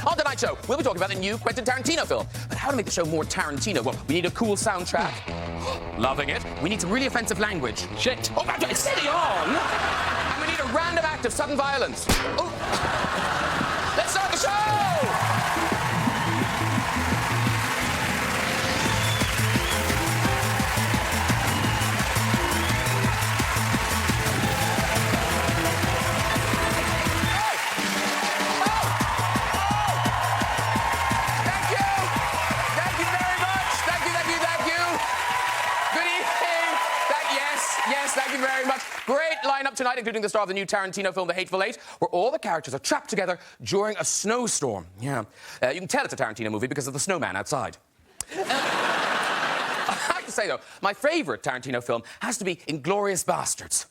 On tonight's show, we'll be talking about the new Quentin Tarantino film. But how to make the show more Tarantino? Well, we need a cool soundtrack. Loving it. We need some really offensive language. Shit. Oh, steady on. And we need a random act of sudden violence. Oh. Let's start the show! Thank you very much. Great lineup tonight, including the star of the new Tarantino film, The Hateful Eight, where all the characters are trapped together during a snowstorm. Yeah. You can tell it's a Tarantino movie because of the snowman outside. I have to say, though, my favourite Tarantino film has to be Inglourious Bastards.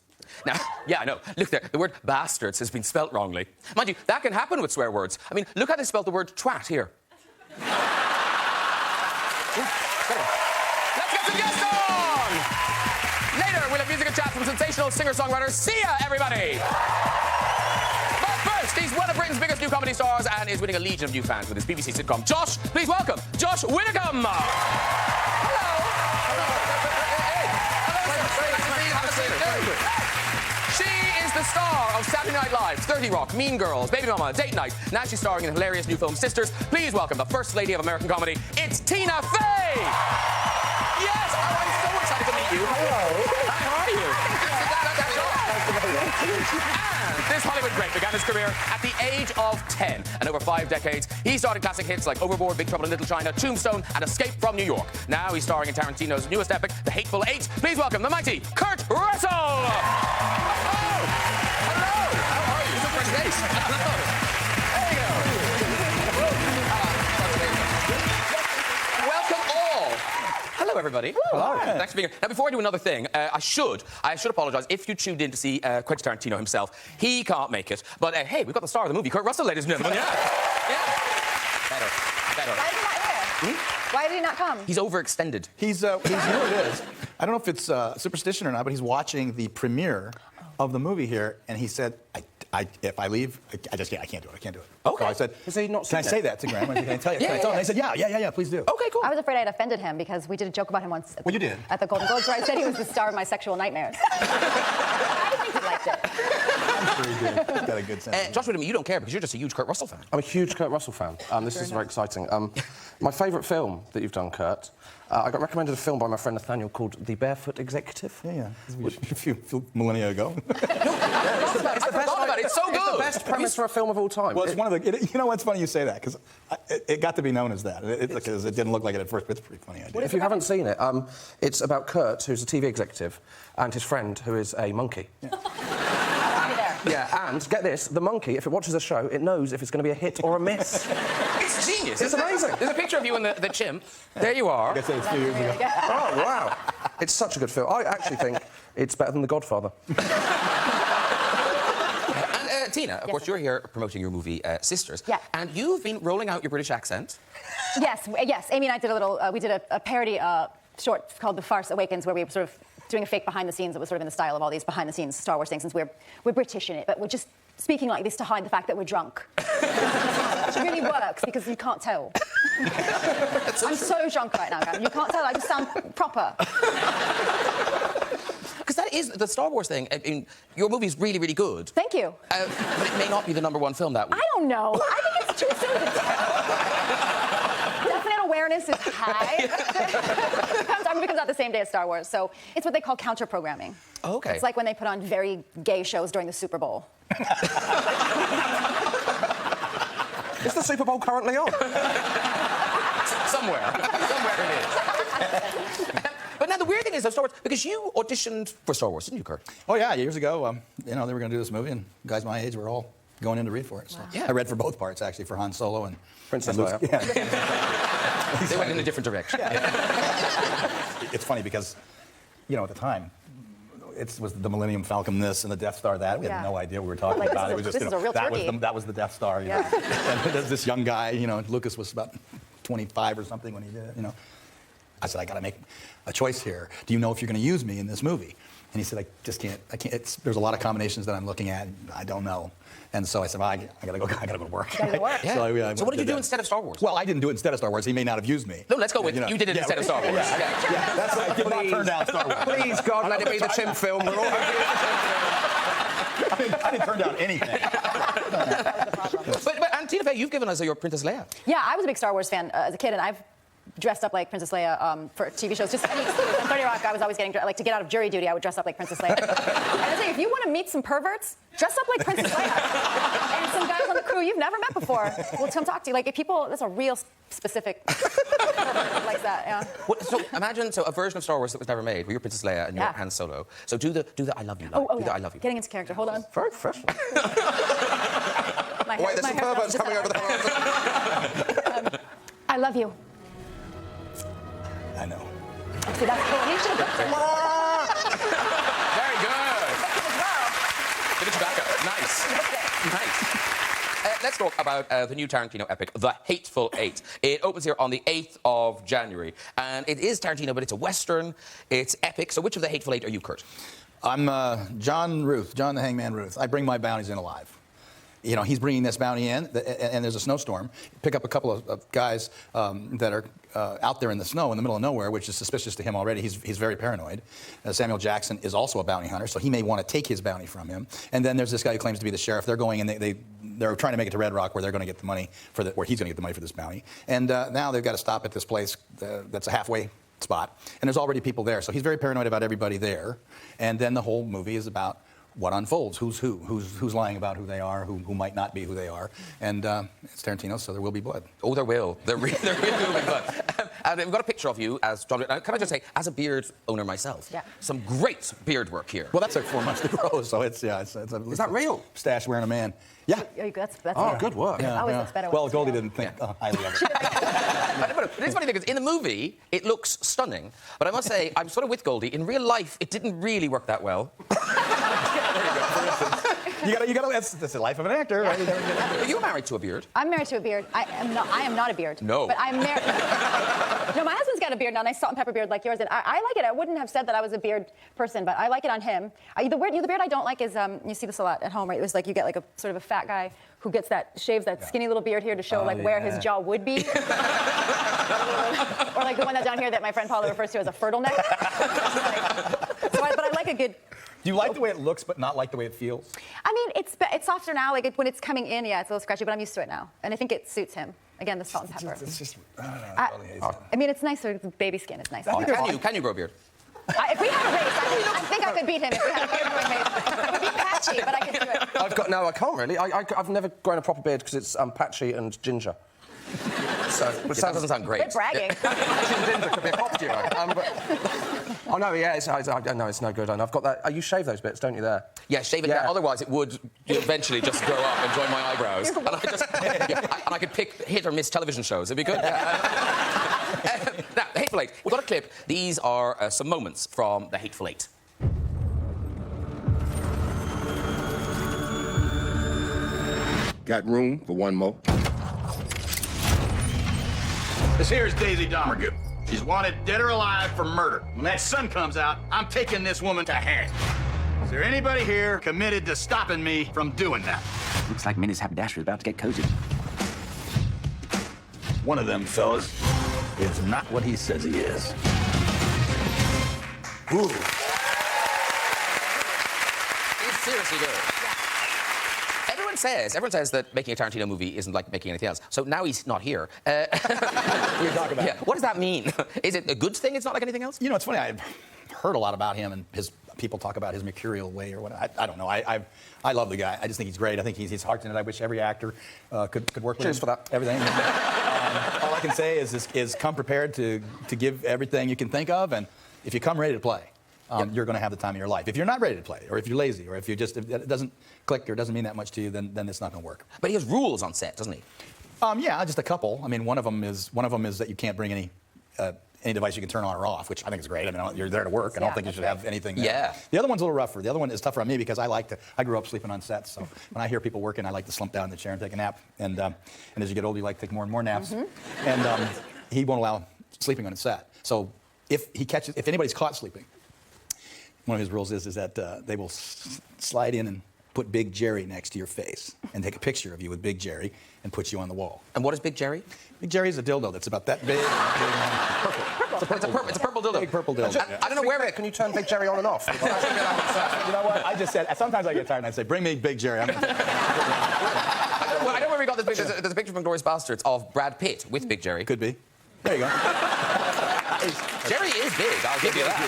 Now, yeah, I know. Look there, the word bastards has been spelt wrongly. Mind you, that can happen with swear words. I mean, look how they spelled the word twat here. Let's get some guests on! Later, we'll have music and chat from sensational singer-songwriter Sia, everybody! But first, he's one of Britain's biggest new comedy stars and is winning a legion of new fans with his BBC sitcom. Josh, please welcome Josh Widdicombe! Hello! She is the star of Saturday Night Live, 30 Rock, Mean Girls, Baby Mama, Date Night. Now she's starring in the hilarious new film Sisters. Please welcome the First Lady of American Comedy, it's Tina Fey! Yes! Oh, I'm so excited to meet you. Hello. Hi, how are you? And this Hollywood great began his career at the age of 10. And over 5 decades, he started classic hits like Overboard, Big Trouble in Little China, Tombstone, and Escape from New York. Now he's starring in Tarantino's newest epic, The Hateful Eight. Please welcome the mighty Kurt Russell! Oh! Hello! How are you? It's a fresh face. Hello. There you go. Welcome all. Hello, everybody. Hello. Thanks for being here. Now, before I do another thing, I should apologise if you tuned in to see Quentin Tarantino himself. He can't make it. But, hey, we've got the star of the movie, Kurt Russell, ladies and gentlemen. Yeah. Better. Why is he not here? Why did he not come? He's overextended. He's you know what it is? I don't know if it's superstition or not, but he's watching the premiere of the movie here, and he said, if I leave, I can't do it. I can't do it. Okay. So I said, Is he not can I say that to Graham? Can I tell you? Yeah, Can I tell him? yeah. They said, yeah, please do. Okay, cool. I was afraid I'd offended him because we did a joke about him once. Well, you did. At the Golden Globes, where I said he was the star of my sexual nightmares. I think he liked it. I'm sure he did. He's got a good sense. Josh Widdicombe, you don't care because you're just a huge Kurt Russell fan. I'm a huge Kurt Russell fan. This is very exciting. My favourite film that you've done, Kurt, I got recommended a film by my friend Nathaniel called The Barefoot Executive. Yeah. A few millennia ago. I forgot about it. It's so good. It's the best premise for a film of all time. Well, it's one of the... You know what's funny you say that, because it got to be known as that. Because it didn't look like it at first, but it's a pretty funny idea. If you haven't seen it, it's about Kurt, who's a TV executive, and his friend, who is a monkey. Yeah. Yeah, and get this, the monkey, if it watches a show, it knows if it's going to be a hit or a miss. It's genius. It's amazing. There's a picture of you and the chimp. There you are. I said it's 2 years ago. Oh, wow. It's such a good film. I actually think it's better than The Godfather. And Tina, of course, you're here promoting your movie Sisters. Yeah. And you've been rolling out your British accent. Yes. Amy and I did a little... we did a parody short called The Farce Awakens, where we were sort of doing a fake behind-the-scenes that was sort of in the style of all these behind-the-scenes Star Wars things, since we're British in it, but we're just speaking like this to hide the fact that we're drunk. Which really works, because you can't tell. I'm so drunk right now, Graham. You can't tell. I just sound proper. Because that is the Star Wars thing. I mean, your movie's really, really good. Thank you. But it may not be the #1 film that week. I don't know. I think it's too soon to tell. Definite awareness is high. Our movie comes out the same day as Star Wars, so it's what they call counter-programming. Oh, okay. It's like when they put on very gay shows during the Super Bowl. Is the Super Bowl currently on? Somewhere it is. But now the weird thing is, Star Wars, because you auditioned for Star Wars, didn't you, Kurt? Oh, yeah, years ago, you know, they were going to do this movie, and guys my age were all going in to read for it. So. Yeah. I read for both parts, actually, for Han Solo and... Princess and Leia. Yeah. They went in a different direction. It's funny because, you know, at the time, it was the Millennium Falcon this and the Death Star that. We had no idea what we were talking Like, about. this It was is just, a you know, real that turkey. was the Death Star. You know? And there's this young guy, you know, Lucas was about 25 or something when he did it, you know. I said, I got to make a choice here. Do you know if you're going to use me in this movie? And he said, I just can't. I can't. There's a lot of combinations that I'm looking at. And I don't know. And so I said, well, I gotta go to work. Gotta go to work. Yeah. So what did you do instead of Star Wars? Well, I didn't do it instead of Star Wars. He may not have used me. No, let's go with you did it instead of Star Wars. Yeah, that's what I did not turn down Star Wars. Please, God, let it be the Tim film. We're all I didn't turn down anything. But and Tina Fey, you've given us your Princess Leia. Yeah, I was a big Star Wars fan as a kid, and I've dressed up like Princess Leia for TV shows. Just on 30 Rock, I was always getting like to get out of jury duty. I would dress up like Princess Leia. And I was like, if you want to meet some perverts, dress up like Princess Leia. And some guys on the crew you've never met before will come talk to you. Like if people, that's a real specific pervert like that. Yeah. So imagine a version of Star Wars that was never made, where you're Princess Leia and you're Han Solo. So do the I love you line. Oh, do yeah. the I love you. Getting into character. Hold on. very professional. My Wait, there's some perverts coming over the house. I love you. I know. See, that's cool. You should have done it. Very good. Well, Give it to Becca. Nice. Let's talk about the new Tarantino epic, The Hateful Eight. It opens here on the 8th of January. And it is Tarantino, but it's a Western. It's epic. So which of the Hateful Eight are you, Kurt? I'm John the Hangman Ruth. I bring my bounties in alive. You know, he's bringing this bounty in, and there's a snowstorm. Pick up a couple of guys that are out there in the snow in the middle of nowhere, which is suspicious to him already. He's very paranoid. Samuel Jackson is also a bounty hunter, so he may want to take his bounty from him. And then there's this guy who claims to be the sheriff. They're going and they're trying to make it to Red Rock, where they're going to get the money where he's going to get the money for this bounty. And now they've got to stop at this place that's a halfway spot, and there's already people there. So he's very paranoid about everybody there. And then the whole movie is about what unfolds, who's lying about who they are, who might not be who they are. And it's Tarantino, so there will be blood. Oh, there will. There really will be blood. And we've got a picture of you as John. Can I just say, as a beard owner myself, some great beard work here. Well, that's like 4 months to grow, so it's is that real? Stash wearing a man. Yeah. That's good work. Yeah, always looks better. Well, Goldie didn't think highly of it. But it's funny because in the movie, it looks stunning. But I must say, I'm sort of with Goldie. In real life, it didn't really work that well. You gotta. That's the life of an actor, right? Are you married to a beard? I'm married to a beard. I am not a beard. No. But I'm married. No, my husband's got a beard now, nice salt and pepper beard like yours. And I like it. I wouldn't have said that I was a beard person, but I like it on him. The beard I don't like is you see this a lot at home, right? It was like you get like a sort of a fat guy who shaves that skinny little beard here to show where his jaw would be. Or like the one that's down here that my friend Paula refers to as a fertile neck. But I like a good. Do you like the way it looks, but not like the way it feels? I mean, it's softer now. Like when it's coming in, it's a little scratchy, but I'm used to it now, and I think it suits him. Again, the salt and pepper. It's just, I don't know. I mean, it's nicer. The baby skin is nice. Can you grow a beard? If we had a race, I think I could beat him if we had a beard growing race. It would be patchy, but I could do it. I can't really. I've never grown a proper beard because it's patchy and ginger. So, That doesn't sound great. Quit bragging. Ginger could be a costume. It's no good. And I've got that. You shave those bits, don't you? There. Yeah, shave it down. Otherwise, it would eventually just grow up and join my eyebrows, and I could hit or miss television shows. It'd be good. Now, The Hateful Eight. We've got a clip. These are some moments from The Hateful Eight. Got room for one more? This here is Daisy Domergue. She's wanted dead or alive for murder. When that sun comes out, I'm taking this woman to hang. Is there anybody here committed to stopping me from doing that? Looks like Minnie's haberdasher is about to get cozy. One of them fellas is not what he says he is. Ooh. It's seriously good. Everyone says that making a Tarantino movie isn't like making anything else. So now he's not here. We talk about it. What does that mean? Is it a good thing it's not like anything else? You know, it's funny. I've heard a lot about him, and people talk about his mercurial way or what. I don't know. I love the guy. I just think he's great. I think he's heart in it. I wish every actor could work with him. Cheers for that. Everything. All I can say is come prepared to give everything you can think of, and if you come ready to play, you're going to have the time of your life. If you're not ready to play, or if you're lazy, or if if it doesn't click or doesn't mean that much to you, then it's not going to work. But he has rules on set, doesn't he? Yeah, just a couple. I mean, one of them is that you can't bring any device you can turn on or off, which I think is great. I mean, you're there to work. I don't think you should have anything there. Yeah. The other one's a little rougher. The other one is tougher on me because I grew up sleeping on sets. So when I hear people working, I like to slump down in the chair and take a nap. And as you get older, you like to take more and more naps. Mm-hmm. And he won't allow sleeping on a set. So if anybody's caught sleeping, one of his rules is that they will slide in and put Big Jerry next to your face and take a picture of you with Big Jerry and put you on the wall. And what is Big Jerry? Big Jerry is a dildo that's about that big. It's a purple dildo. Big purple dildo. I don't know where can you turn Big Jerry on and off? You know what? I just said, sometimes I get tired and I say, bring me Big Jerry. Well, I know where we got this picture. There's a picture from Glorious Bastards of Brad Pitt with Big Jerry. Could be. There you go. Jerry is big, I'll give you that.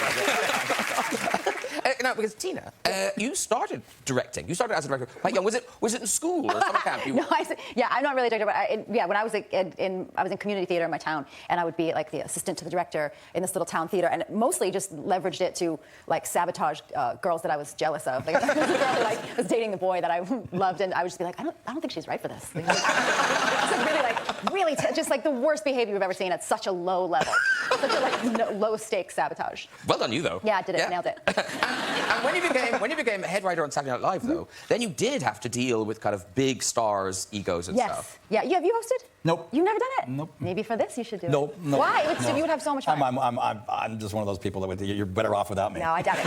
Now, because Tina, you started directing. You started as a director quite young. Was it in school or summer camp? No, I'm not really a director, but when I was in community theater in my town, and I would be like the assistant to the director in this little town theater, and mostly just leveraged it to like sabotage girls that I was jealous of. Like, there was a girl who was dating the boy that I loved, and I would just be like, I don't think she's right for this. Really, just like the worst behavior you've ever seen at such a low level, such a low stakes sabotage. Well done, you though. Yeah, I did it. Nailed it. And when you became head writer on Saturday Night Live, though, then you did have to deal with kind of big stars' egos and stuff. Yeah. Have you hosted? Nope. You've never done it? Nope. Maybe for this you should do it. Nope. Why? You would have so much fun. I'm just one of those people that would. You're better off without me. No, I doubt it.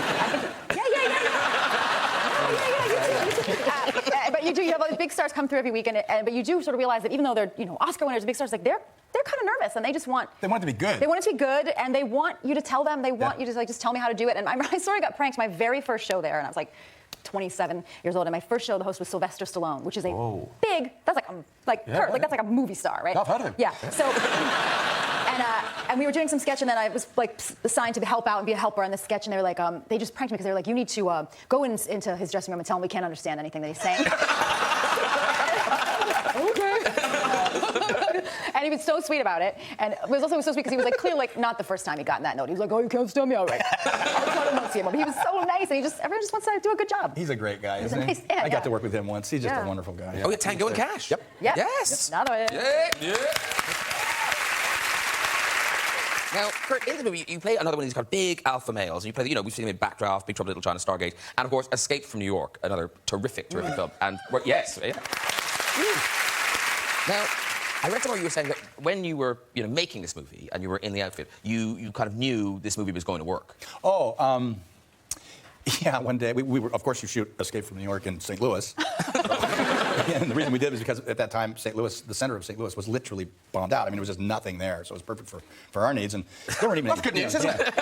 But you do. You have all these big stars come through every week, but you do sort of realize that even though they're Oscar winners, big stars, like they're kind of nervous and they just want. They want it to be good. They want it to be good, and they want you to tell them. They want you to just tell me how to do it. And I sort of got pranked my very first show there, and I was like 27 years old. And my first show, the host was Sylvester Stallone, which is a big. That's that's like a movie star, right? I've heard of him. Yeah. So. And we were doing some sketch, and then I was like assigned to help out and be a helper on this sketch, and they were like, they just pranked me because they were like, you need to go into his dressing room and tell him we can't understand anything that he's saying. Okay. And he was so sweet about it, and it was so sweet because he was like clearly not the first time he'd gotten that note. He was like, oh, you can't understand me, all right. I was trying to enunciate him, but he was so nice, and everyone just wants to do a good job. He's a great guy, isn't he? Nice, yeah, I got to work with him once. He's just a wonderful guy. Oh, yeah, Tango and Cash. Yep. Yes. Another one. Yeah. Now, Kurt, in the movie, you play another one of these kind of big alpha males. And you play, we've seen him in Backdraft, Big Trouble in Little China, Stargate, and of course, Escape from New York, another terrific film. And yes, yeah. Now, I read somewhere you were saying that when you were, making this movie and you were in the outfit, you kind of knew this movie was going to work. Oh, yeah, one day, we were, of course, you shoot Escape from New York in St. Louis. And the reason we did was because at that time, St. Louis, the center of St. Louis, was literally bombed out. I mean, there was just nothing there, so it was perfect for our needs. And there weren't even That's good news, isn't it?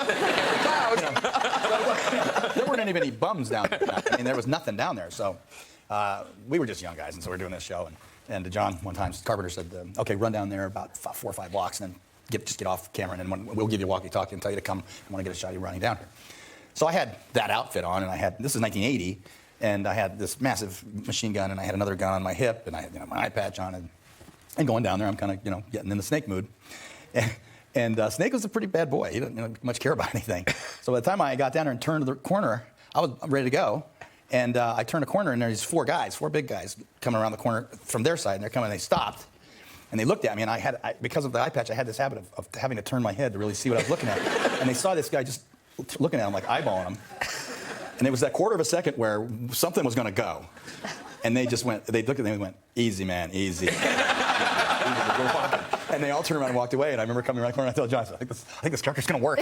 There weren't even any bums down there. I mean, there was nothing down there. So we were just young guys, and so we were doing this show. And John, one time, Carpenter said, okay, run down there about 4 or 5 blocks, and then just get off camera, and then we'll give you a walkie-talkie and tell you to come. I want to get a shot of you running down here. So I had that outfit on, and this is 1980, and I had this massive machine gun, and I had another gun on my hip, and I had my eye patch on, and going down there, I'm kind of, getting in the Snake mood. And Snake was a pretty bad boy. He didn't much care about anything. So by the time I got down there and turned the corner, I was ready to go. And I turned a corner, and there's 4 big guys, coming around the corner from their side, and they're coming, and they stopped. And they looked at me, and because of the eye patch, I had this habit of having to turn my head to really see what I was looking at. And they saw this guy just looking at him, like eyeballing him. And it was that quarter of a second where something was going to go. And they looked at me and went, easy, man, easy. And they all turned around and walked away. And I remember coming around the corner, and I told John, I think this character's going to work.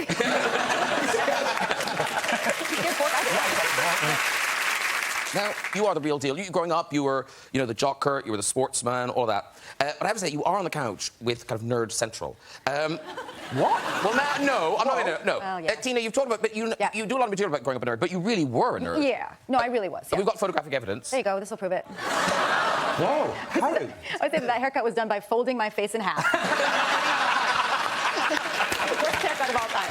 Now, you are the real deal. Growing up, you were, the jock Kurt, you were the sportsman, all that. But I have to say, you are on the couch with kind of Nerd Central. What? Well, no, I'm not in it. No. Well, yeah. Tina, you've talked about, but you do a lot of material about growing up a nerd, but you really were a nerd. Yeah. No, I really was. And we've got photographic evidence. There you go. This will prove it. Whoa. How did... I would say that haircut was done by folding my face in half. Worst haircut of all time.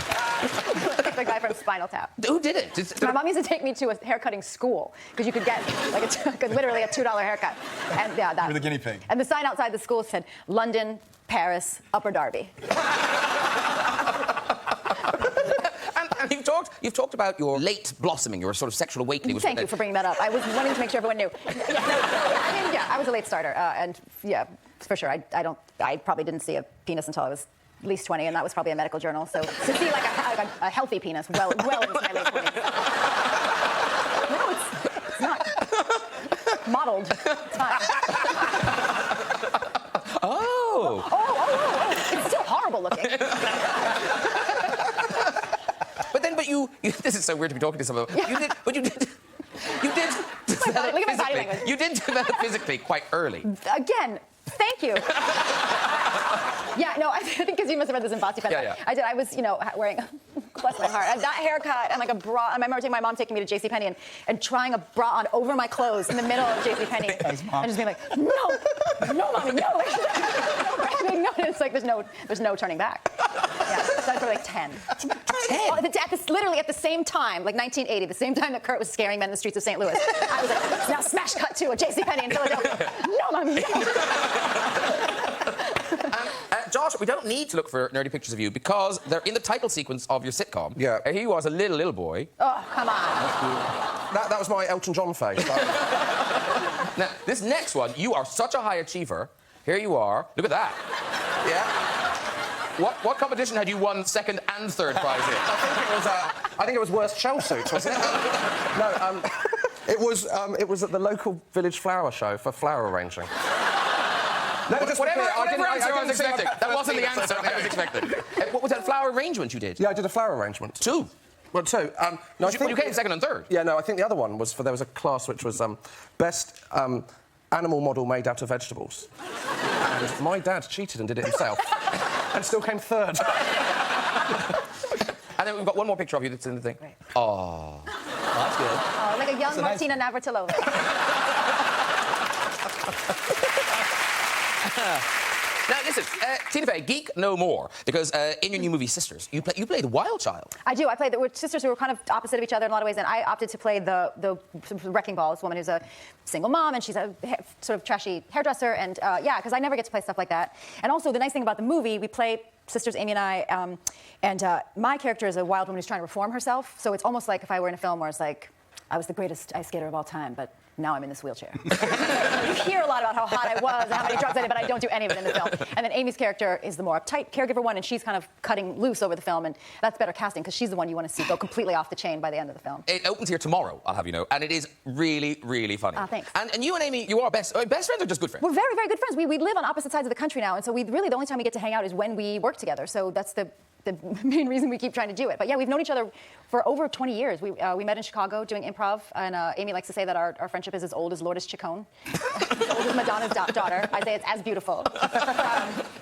The guy from Spinal Tap. Who did it? My mom used to take me to a haircutting school because you could get literally a $2 haircut. And yeah, that. You're the guinea pig. And the sign outside the school said London, Paris, Upper Darby. And you've talked about your late blossoming, your sort of sexual awakening. Thank you for bringing that up. I was wanting to make sure everyone knew. I was a late starter, and yeah, for sure. I probably didn't see a penis until I was at least 20, and that was probably a medical journal. So to see like a healthy penis well into my late 20s. No, it's not modeled. It's fine. Oh. It's still horrible looking. But This is so weird to be talking to someone. Yeah. You did. Look at my body language. You did develop physically quite early. Again, thank you. Yeah, no, I think because you must have read this in Bossy Pants. Yeah. I did. I was, wearing, bless my heart, that haircut and like a bra. I remember my mom taking me to JCPenney and trying a bra on over my clothes in the middle of JCPenney. And just being like, no, mommy, no. No, it's like there's no turning back. Yeah, so I was like 10. 10? Literally at the same time, like 1980, the same time that Kurt was scaring men in the streets of St. Louis. I was like, now smash cut to a JCPenney in Philadelphia. No, mommy, no. Josh, we don't need to look for nerdy pictures of you because they're in the title sequence of your sitcom. Yeah. Here you are as a little boy. Oh, come on. That was my Elton John face. Now, this next one, you are such a high achiever. Here you are. Look at that. Yeah. What competition had you won second and third prize in? I think it was worst shell suits, wasn't it? No, it was at the local village flower show for flower arranging. No, just whatever I answer I was say expecting. That wasn't the answer I was expecting. What was that flower arrangement you did? Yeah, I did a flower arrangement. 2. Well, 2. No, I think you came second and third. Yeah, no, I think the other one was there was a class which was best animal model made out of vegetables. And my dad cheated and did it himself, and still came third. And then we've got one more picture of you that's in the thing. Great. Oh, That's good. Oh, like a young Martina Navratilova. Now, listen, Tina Fey, geek no more, because in your new movie, Sisters, you play the wild child. I do. I play we're sisters who are kind of opposite of each other in a lot of ways, and I opted to play the wrecking ball, this woman who's a single mom, and she's a sort of trashy hairdresser, and yeah, because I never get to play stuff like that. And also, the nice thing about the movie, we play sisters, Amy and I, and my character is a wild woman who's trying to reform herself, so it's almost like if I were in a film where it's like, I was the greatest ice skater of all time, but now I'm in this wheelchair. You hear a lot about how hot I was and how many drugs I did, but I don't do any of it in the film. And then Amy's character is the more uptight caregiver one, and she's kind of cutting loose over the film, and that's better casting, because she's the one you want to see go completely off the chain by the end of the film. It opens here tomorrow, I'll have you know, and it is really, really funny. Thanks. And you and Amy, you are best friends or just good friends? We're very, very good friends. We live on opposite sides of the country now, and so the only time we get to hang out is when we work together. So that's the main reason we keep trying to do it. But yeah, we've known each other for over 20 years. We met in Chicago doing improv, and Amy likes to say that our friendship is as old as Lourdes Chacon, as old as Madonna's daughter. I say it's as beautiful.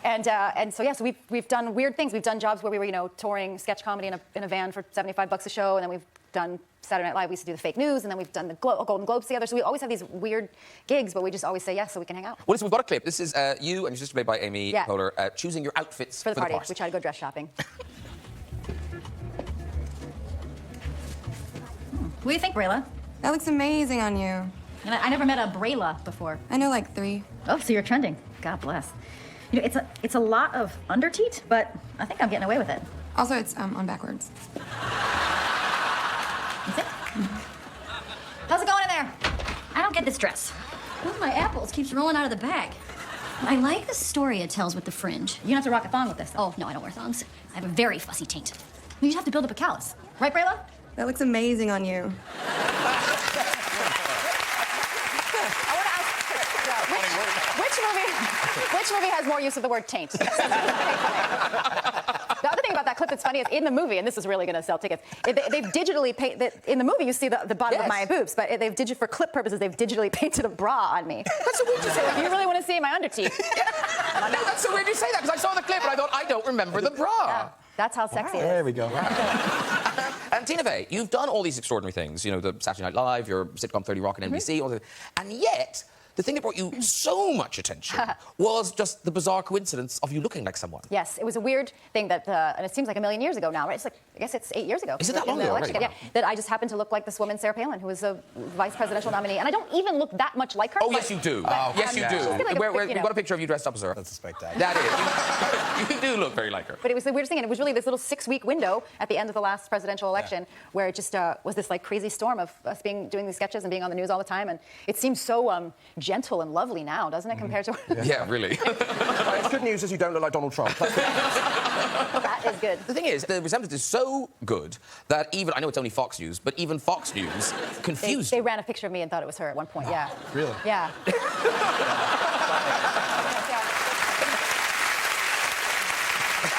And so yeah, so we've done weird things. We've done jobs where we were touring sketch comedy in a van for $75 a show, and then we've done Saturday Night Live. We used to do the fake news, and then we've done the Golden Globes together. So we always have these weird gigs, but we just always say yes so we can hang out. Well, listen, we've got a clip. This is you and your sister, played by Amy Poehler, choosing your outfits For the party. We try to go dress shopping. What do you think, Brayla? That looks amazing on you. And I never met a Brayla before. I know like 3. Oh, so you're trending. God bless. It's a lot of underteat, but I think I'm getting away with it. Also, it's on backwards. Is it? How's it going in there? I don't get this dress. One of my apples keeps rolling out of the bag. I like the story it tells with the fringe. You don't have to rock a thong with this, though. Oh, no, I don't wear thongs. I have a very fussy taint. You just have to build up a callus. Right, Brayla? That looks amazing on you. Which movie has more use of the word taint? The other thing about that clip that's funny is in the movie, and this is really going to sell tickets, they've digitally painted... In the movie, you see the bottom of my boobs, but for clip purposes, they've digitally painted a bra on me. That's so weird you say that. You really want to see my underteeth? No, that's so weird you say that, because I saw the clip and I thought, I don't remember the bra. Yeah, that's how sexy it is. There we go. And Tina Fey, you've done all these extraordinary things, the Saturday Night Live, your sitcom 30 Rock and NBC, all and yet... The thing that brought you so much attention was just the bizarre coincidence of you looking like someone. Yes, it was a weird thing that, and it seems like a million years ago now, right? It's like, I guess it's 8 years ago. Is it that long ago already? Yeah, that I just happened to look like this woman, Sarah Palin, who was a vice presidential nominee. And I don't even look that much like her. Oh, yes, you do. Yes, you do. We've got a picture of you dressed up as her. That's a spectacular. That is. You do look very like her. But it was the weirdest thing, and it was really this little 6-week window at the end of the last presidential election where it just was this like crazy storm of us doing these sketches and being on the news all the time. And it seems so gentle and lovely now, doesn't it, compared to... Yeah, really. It's good news is you don't look like Donald Trump. That is good. The thing is, the resemblance is so good that even... I know it's only Fox News, but even Fox News confused They ran a picture of me and thought it was her at one point, yeah. Really? Yeah.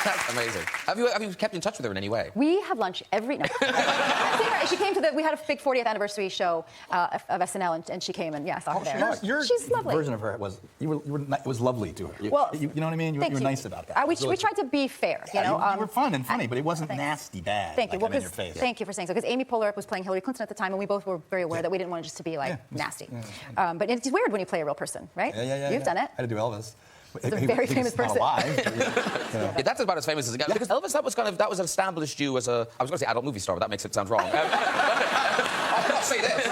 That's amazing. Have you kept in touch with her in any way? We have lunch every night. I've seen her. She came to we had a big 40th anniversary show of SNL, and she came, and yeah, I saw her there. She's lovely. Version of her was it was lovely to her. Well, you know what I mean? You were nice about that. We tried to be fair, you know. You were fun and funny, but it wasn't nasty bad. Thank you. Like, Well, in your face. thank you for saying so. Because Amy Poehler was playing Hillary Clinton at the time, and we both were very aware that we didn't want it just to be like nasty. But it's weird when you play a real person, right? Yeah. You've done it. I had to do Elvis. He's a very famous person. Yeah, that's about as famous as it gets. Because Elvis, that was established you as a, I was going to say adult movie star, but that makes it sound wrong. I cannot say this.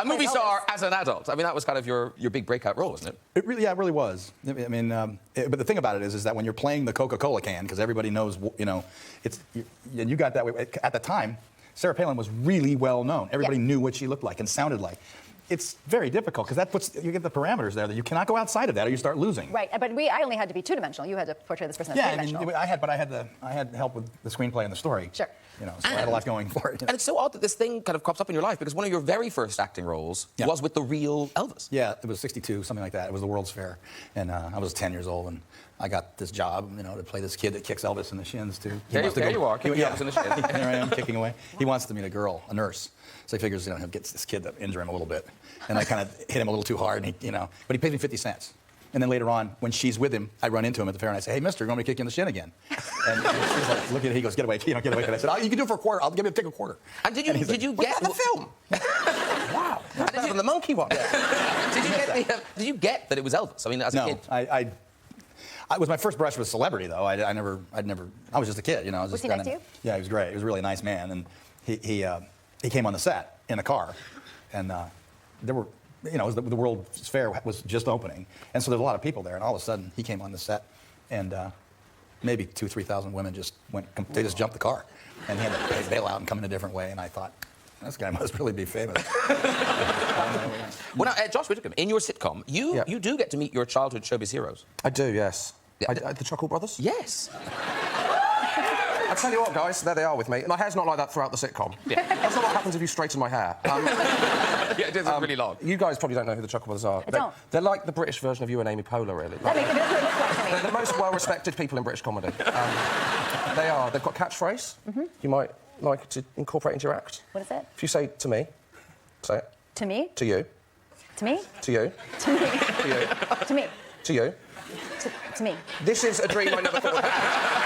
A movie star as an adult. I mean, that was kind of your big breakout role, wasn't it? It really was. I mean, but the thing about it is that when you're playing the Coca-Cola can, because everybody knows, you know, and you got that way. At the time, Sarah Palin was really well known. Everybody knew what she looked like and sounded like. It's very difficult because you get the parameters there that you cannot go outside of that or you start losing. Right, but I only had to be two-dimensional. You had to portray this person as three-dimensional. Yeah, I had help with the screenplay and the story. Sure. You know, so I had a lot going for it. You know? And it's so odd that this thing kind of crops up in your life because one of your very first acting roles was with the real Elvis. Yeah, it was 62, something like that. It was the World's Fair, and I was 10 years old, and I got this job, you know, to play this kid that kicks Elvis in the shins too. There you are, kicking Elvis in the shins. There I am, kicking away. He wants to meet a girl, a nurse. So he figures, you know, he'll get this kid to injure him a little bit. And I kind of hit him a little too hard, and but he pays me 50 cents. And then later on, when she's with him, I run into him at the fair and I say, "Hey, mister, you want me to kick you in the shin again?" And she's like, look at it, he goes, "Get away, get away." And I said, "Oh, you can do it for a quarter. I'll take a quarter." And did you get the film? Wow. That's better than the monkey one. Did you get that it was Elvis? I mean, as a kid. It was my first brush with celebrity, though. I was just a kid, you know. Was he nice to you? Yeah, he was great. He was a really nice man, and he came on the set in a car, and there were, you know, the World's Fair was just opening, and so there was a lot of people there, and all of a sudden he came on the set, and maybe 2,000-3,000 women just they just jumped the car, and he had to bail out and come in a different way, and I thought, this guy must really be famous. Well, now, Josh Whittaker, in your sitcom, you do get to meet your childhood showbiz heroes. I do, yes. The Chuckle Brothers? Yes. I tell you what, guys, there they are with me. My hair's not like that throughout the sitcom. Yeah. That's not what happens if you straighten my hair. Yeah, it is really long. You guys probably don't know who the Chuckle Brothers are. I don't. They're like the British version of you and Amy Poehler, really. They're the most well-respected people in British comedy. They are. They've got catchphrase. You might like to incorporate into your act. What is it? If you say to me, say it. To me? To you. To me? To you. To me. To you. To me. To you. To me. This is a dream I never thought would happen.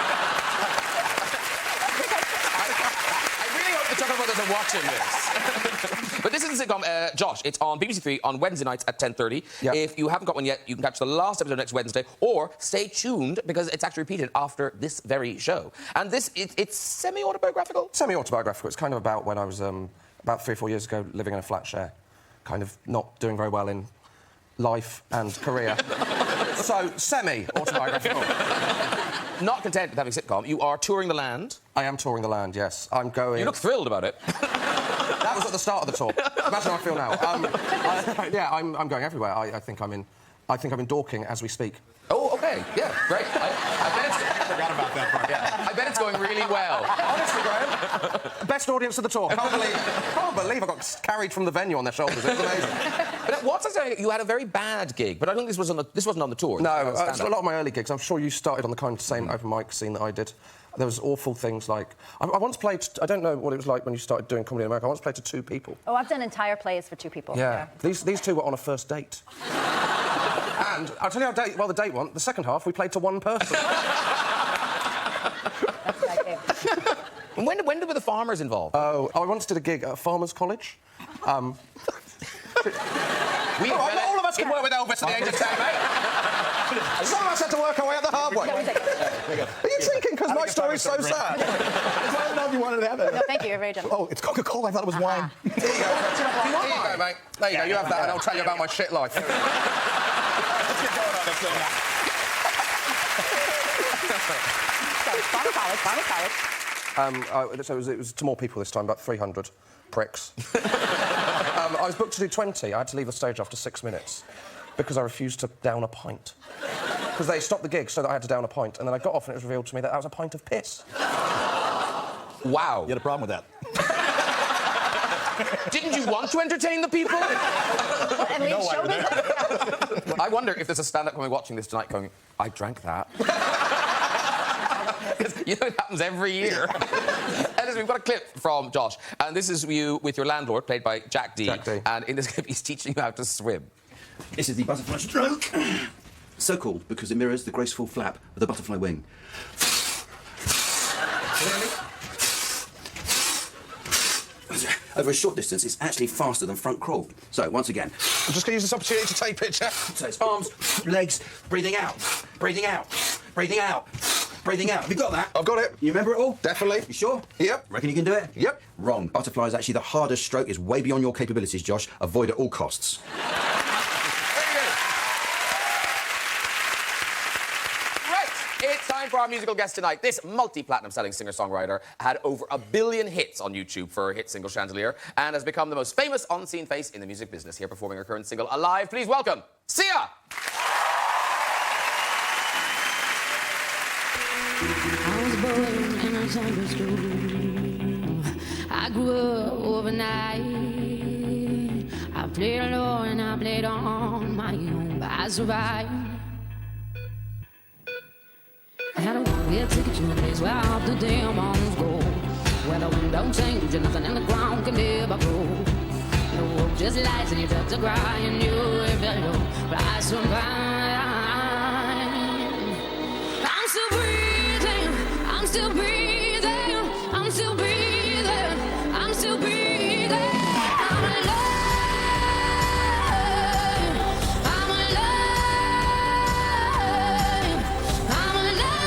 I really hope the Chuckle Brothers are watching this. But this is the sitcom, Josh. It's on BBC Three on Wednesday nights at 10:30. Yep. If you haven't got one yet, you can catch the last episode next Wednesday, or stay tuned because it's actually repeated after this very show. And it's semi-autobiographical. Semi-autobiographical. It's kind of about when I was about 3 or 4 years ago living in a flat share, kind of not doing very well in life and career. So semi-autobiographical. Not content with having a sitcom, you are touring the land. I am touring the land. Yes, I'm going. You look thrilled about it. That was at the start of the tour. Imagine how I feel now. I'm going everywhere. I think I'm in Dorking as we speak. Oh, OK. Yeah, great. I forgot about that part. Yeah. I bet it's going really well. Honestly, Graham, best audience of the tour. Can't believe I got carried from the venue on their shoulders. It was amazing. But what's I saying? You had a very bad gig, but I think this wasn't on the tour. No, a lot of my early gigs. I'm sure you started on the kind of same open mic scene that I did. There was awful things like... I once played... I don't know what it was like when you started doing comedy in America. I once played to 2 people. Oh, I've done entire plays for 2 people. Yeah. These 2 were on a first date. And I'll tell you how the date went. The second half, we played to 1 person. And when were the farmers involved? Oh, I once did a gig at a farmer's college. All of us could work with Elvis at the age of 10, mate. Some of us had to work our way up the hard way. Are you drinking because my story's so sad? I don't know if you wanted to have it. No, thank you. You're very generous. Oh, it's Coca-Cola. I thought it was wine. There you go, mate. There you go. You have that, and I'll tell you about my shit life. Let's get going on this thing now. Final college. So it was to more people this time, about 300 pricks. I was booked to do 20. I had to leave the stage after 6 minutes because I refused to down a pint. Because they stopped the gig so that I had to down a pint, and then I got off and it was revealed to me that was a pint of piss. Wow. You had a problem with that. Didn't you want to entertain the people? And leave showbiz? I wonder if there's a stand-up comedy watching this tonight going, I drank that. You know, it happens every year. Anyways, we've got a clip from Josh, and this is you with your landlord, played by Jack D. Jack D. And in this clip, he's teaching you how to swim. This is the butterfly stroke. So called because it mirrors the graceful flap of the butterfly wing. Over a short distance, it's actually faster than front crawl. So, once again, I'm just going to use this opportunity to take a picture. so it's arms, legs, breathing out, breathing out, breathing out, breathing out. Have you got that? I've got it. You remember it all? Definitely. You sure? Yep. Reckon you can do it? Yep. Wrong. Butterfly is actually the hardest stroke. It's way beyond your capabilities, Josh. Avoid at all costs. It's time for our musical guest tonight. This multi-platinum selling singer-songwriter had over 1 billion hits on YouTube for her hit single Chandelier and has become the most famous on-scene face in the music business. Here performing her current single, Alive, please welcome Sia! I was born in a Sunday school. I grew up overnight. I played alone and I played on my own, but I survived. I had a one-way ticket to a place where all the damn mountains go, where the wind don't change and nothing in the ground can ever grow. The world just lies and you touch the ground and you live below, but I survived. I'm still breathing, I'm still breathing, I'm still breathing, I'm still breathing. I'm alive, I'm alive, I'm alive,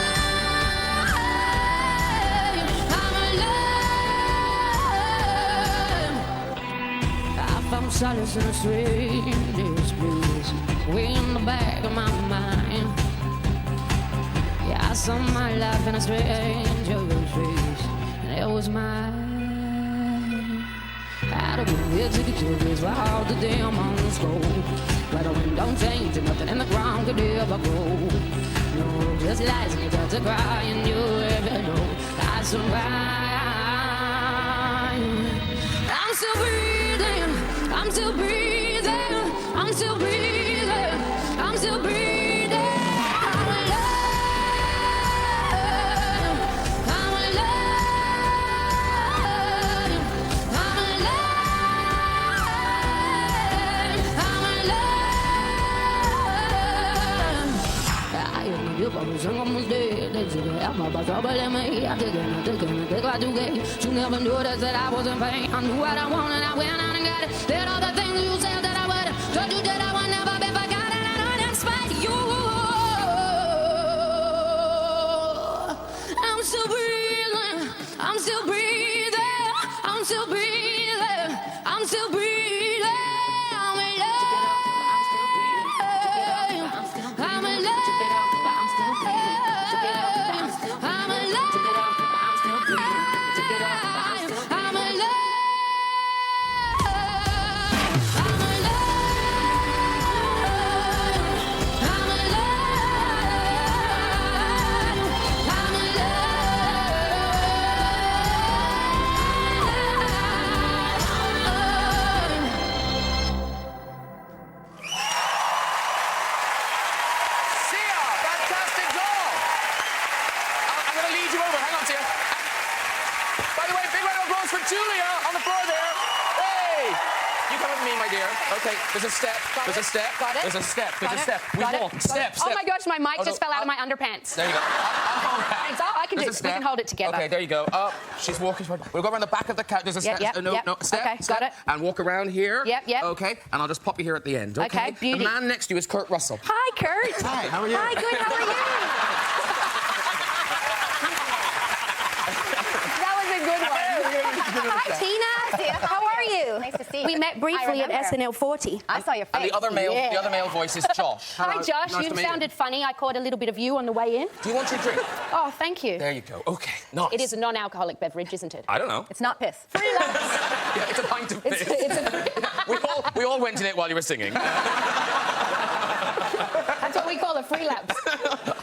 I'm alive. I found solace in a strangest place, way in the back of my mind. Yeah, I saw my life in a stranger's face, and it was mine. I had a weird ticket to a place where all the damn mountains go, where the wind don't change and nothing in the ground could ever grow. No, just lies and you got to cry and you ever know. I survived. I'm still breathing, I'm still breathing, I'm still breathing, I'm still breathing. I'm alive, I'm alive, I'm alive, I'm alive. I am the bubbles and almost dead. They took it out my trouble in me. I took it, I took it, I took what you gave. You never knew that I wasn't paying. I knew what I wanted, I went out and got it. Did all the things you said that I would. Told you that I would never be forgotten. I know that's spite you. I'm still breathing, I'm still breathing, I'm still breathing, I'm still breathing. I'm alive, I'm alive, I'm alive, I'm alive. Sia, fantastic job! I'm going to lead you over. Hang on, Sia. By the way, big round of applause for Julia on the floor there. Hey! You come with me, my dear. Okay, there's a step. There's a step. Got it. There's a step. There's a step. We walk. Step, Oh step. my gosh, my mic Oh, just no. fell out of my underpants. There you go. It's all I can do. There's a We step. can hold it together. Okay, there you go. Up. She's walking. We'll go around the back of the couch. There's a Yep, step. yep, No, yep. no. Step. Okay, step, got it. And walk around here. Yep, yep. Okay, and I'll just pop you here at the end. Okay. Okay, beauty. The man next to you is Kurt Russell. Hi, Kurt. Hi, how are you? Hi, good. How are you? That was a good one. Hi, Tina. How are you? Nice to see you. We met briefly at SNL 40. I saw your face. And the other male voice is Josh. Hi, Josh. Nice You to meet sounded funny. I caught a little bit of you on the way in. Do you want your drink? Oh, thank you. There you go. Okay, nice. It is a non-alcoholic beverage, isn't it? I don't know. It's not piss. Yeah, it's a pint of piss. we all went in it while you were singing. That's what we call a free lapse.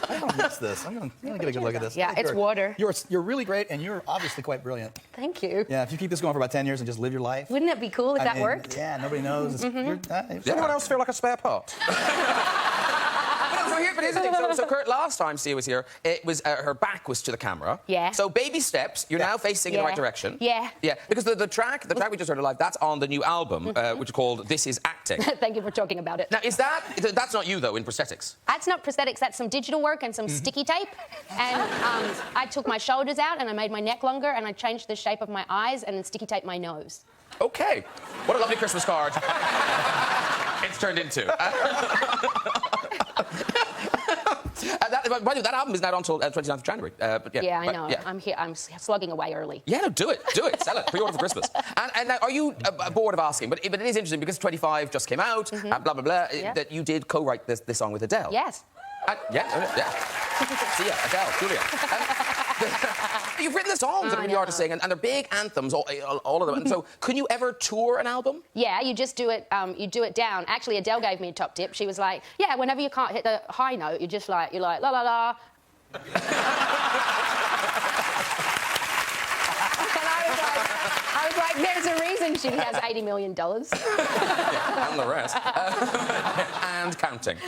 I don't miss this. I'm gonna get a good look at this. Yeah, it's water. You're really great, and you're obviously quite brilliant. Thank you. Yeah, if you keep this going for about 10 years and just live your life. Wouldn't it be cool if that worked? Yeah, nobody knows. Does anyone else feel like a spare part? here's the thing. So Kurt, last time Sia was here, it was her back was to the camera. Yeah. So baby steps, you're now facing in the right direction. Yeah. Yeah, because the track we just heard live, that's on the new album, which is called This Is Acting. Thank you for talking about it. Now, that's not you, though, in prosthetics? That's not prosthetics, that's some digital work and some sticky tape. And I took my shoulders out and I made my neck longer and I changed the shape of my eyes and then sticky taped my nose. OK. What a lovely Christmas card it's turned into. By the way, that album is not until 29th of January. But I know. Yeah. I'm here. I'm slugging away early. Yeah, no, do it. Sell it. Pre-order for Christmas. And now, are you bored of asking? But it is interesting because 25 just came out, blah, blah, blah, that you did co-write this song with Adele. Yes. Yeah. See ya, Adele, Julia. You've written the songs that you are to sing, and they're big anthems, all of them. And so, can you ever tour an album? Yeah, you just do it. You do it down. Actually, Adele gave me a top tip. She was like, "Yeah, whenever you can't hit the high note, you're like la la la." And I was like, "There's a reason she has $80 million." Yeah, and the rest. And counting.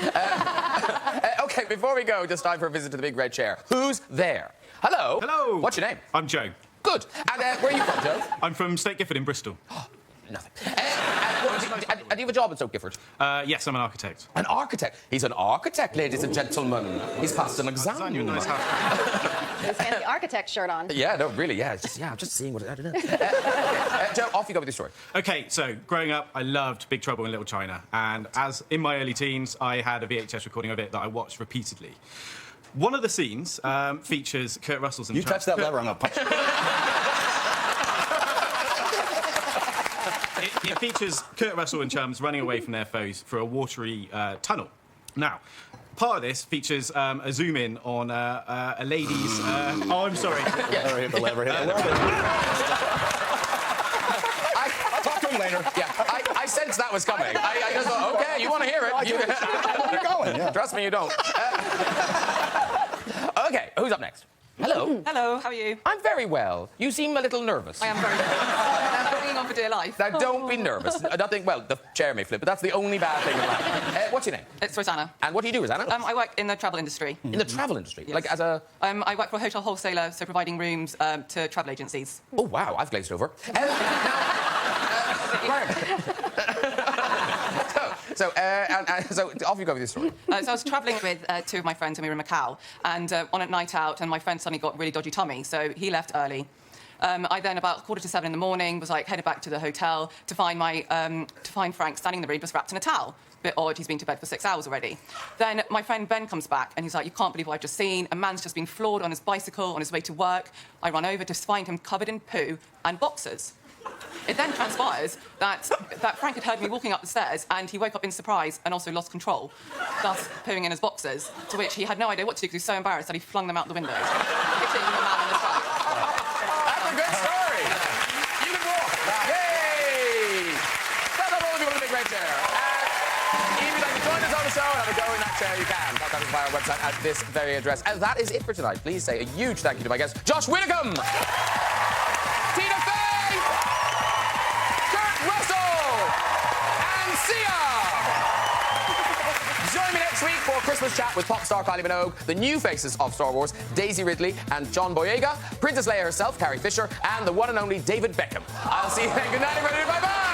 OK, before we go, just time for a visit to the big red chair. Who's there? Hello. Hello. What's your name? I'm Joe. Good. And where are you from, Joe? I'm from Stoke Gifford in Bristol. Nothing. Do you have a job at Stoke Gifford? Yes, I'm an architect. An architect? He's an architect, ladies and gentlemen. He's passed an exam. Your nice house. His fancy architect shirt on. Yeah, no, really, yeah. I'm just seeing what I don't know. Joe, off you go with your story. OK, so growing up, I loved Big Trouble in Little China. And as in my early teens, I had a VHS recording of it that I watched repeatedly. One of the scenes features Kurt Russell's in You touch that lever, I'm going to punch you. It features Kurt Russell and chums running away from their foes through a watery tunnel. Now, part of this features a zoom in on a lady's... oh, I'm sorry. Hit the lever. I'll talk to him later. Yeah, I sensed that was coming. I just thought, OK, you want to hear it. You're going, yeah. Trust me, you don't. OK, who's up next? Hello. Hello, how are you? I'm very well. You seem a little nervous. I am very nervous. I'm bringing on for dear life. Now, don't be nervous. Nothing, well, the chair may flip, but that's the only bad thing in life. What's your name? It's Rosanna. And what do you do, Rosanna? I work in the travel industry. In the travel industry? Yes. Like as a... I work for a hotel wholesaler, so providing rooms to travel agencies. Oh, wow, I've glazed over. So off you go with your story. So I was travelling with two of my friends and we were in Macau, and on a night out, and my friend suddenly got really dodgy tummy, so he left early. I then, about 6:45 in the morning, was headed back to the hotel to find Frank standing in the room just wrapped in a towel. Bit odd, he's been to bed for 6 hours already. Then my friend Ben comes back and he's like, "You can't believe what I've just seen. A man's just been floored on his bicycle on his way to work." I run over to find him covered in poo and boxers. It then transpires that Frank had heard me walking up the stairs and he woke up in surprise and also lost control, thus pooing in his boxers, to which he had no idea what to do because he was so embarrassed that he flung them out the window, hitting the man in the side. That's a good story. You can walk. Yay! Stand up, all of you, on the big red chair. If you'd like to join us on the show and have a go in that chair, you can. Contact us via our website at this very address. And that is it for tonight. Please say a huge thank you to my guests, Josh Widdicombe, Tina Fey, Kurt Russell, and Sia. Join me next week for a Christmas chat with pop star Kylie Minogue, the new faces of Star Wars, Daisy Ridley and John Boyega, Princess Leia herself, Carrie Fisher, and the one and only David Beckham. I'll see you then. Good night, everybody. Bye-bye.